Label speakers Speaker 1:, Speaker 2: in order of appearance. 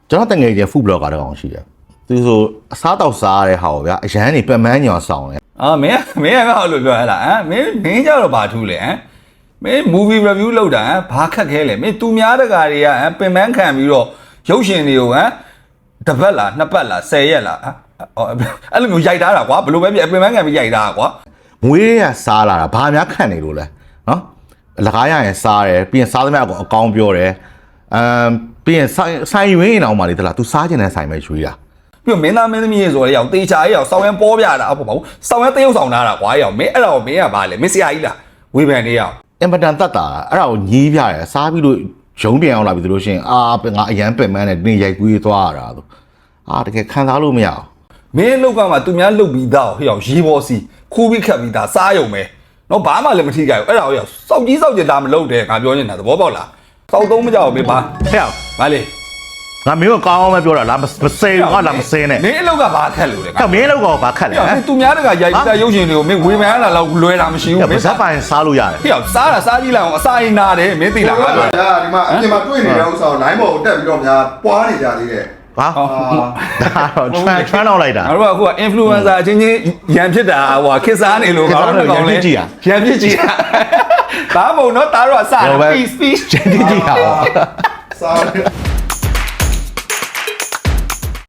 Speaker 1: ကျွန်တော်တငယ်ချင်း food blogger တကောင်ရှိတယ်သူဆိုအစားတောက်စားရတဲ့ဟာပေါ့ဗျာအရန်နေပမန်းညောင်ဆောင်တယ်
Speaker 2: မင်းကငါ့လိုပြောရလားမင်းကြတော့ဘာထူးလဲမင်း movie review လုပ်တာဘာခက်ခဲလဲမင်းသူများတကာတွေကပင်ပန်းခံပြီးတော့ရုပ်ရှင်တွေကိုတစ်ပတ်လားနှစ်ပတ်လား10ရက်လားအဲ့လိုမျိုးရိုက်ထားတာကွာဘယ်လိုပဲပြပင်ပန်းခံပြီးရိုက်ထားတာကွာ
Speaker 1: မွေးရစားလာတာဘာများခံနေလို့လဲနော်လကားရရင်စားတယ်ပြီးရင်စားသမျှအကောင်းပြောတယ်ပြီးရင်ဆိုင်ရွေးရင်အောင်ပါလေတလား तू စားကျင်တဲ့ဆိုင်ပဲရွေးတာ
Speaker 2: ပြီးတော့မင်းသားမင်းသမီးရေဆိုတော့တေချာရေစောင်းရန်ပေါ်ပြတာဟုတ်ပါဘူးစောင်းရန်တရုပ်ဆောင်ထားတာကွာရေမင်းအဲ့ဒါကိုမင်းကဘာလဲမင်းဆရာကြီးလားဝေဖန်နေရအောင်
Speaker 1: အင်ပတန်တတ်တာအဲ့ဒါကိုညီးပြတယ်စားပြီးလို့ရုံးပြန်အောင်လာပြီလို့ရှိရင်ငါအရန်ပင်မန်းနဲ့တင်းရိုက်ကွေးသွားရတာသူတကယ်ခံစားလို့မရအောင်
Speaker 2: မင်းလောက်ကမှသူများလုတ်ပြီးသားဟေ့အောင်ရေးပေါ်စီခူးပြီးခတ်ပြီးသားစားရုံပဲနော်ဘာမှလည်းမထိကြဘူးအဲ့ဒါကိုစောက်ကြီးစောက်ကျင်တာမလုပ်တယ်ငါပြောနေတာသဘောပေါက်လားစောက်သုံးမကြောက်မင်းပါ
Speaker 1: ဟဲ့
Speaker 2: ဘာလဲ
Speaker 1: ငါမင်းကိုကောင်းအောင်မပြောတာလားမစဲငါလာမစဲနဲ့
Speaker 2: မင်းအလောက်ကဘာခက်လို့လဲ
Speaker 1: ငါမင်းအလောက်ကဘာခက်လဲ
Speaker 2: သူများတကရိုက်ပြီးသားရုပ်ရှင်တွေကိုမင်းဝေဖန်ရတာလောက်လွယ်တာမရှိဘူး
Speaker 1: မင်းဇက်ပိုင်စားလို့ရတယ်
Speaker 2: ဟေ့စားတာစားကြည့်လိုက်အောင်အစာရင်နာတယ်မင်းသိလား
Speaker 3: ငါပြောတာဒီမှာအပြင်မှာတွေ့နေတဲ့ဥစ္စာကို line ပေါ်ကိုတက်ပြီးတော့များပွားနေကြသေးတယ်
Speaker 1: ဟာဒါတော့ trend လောက်လိုက်တာ
Speaker 2: ငါတို့ကအခုက influencer အချင်းချင်းရန်ဖြစ်တာဟိုခစ်စားနေလို့ငါတို့ကောင်လေးရန်ဖြစ်ကြည့်ဒါမဟုတ်နော်ဒါတော့အစ
Speaker 1: speech ကြည့်ကြည့်ဟာ
Speaker 3: စား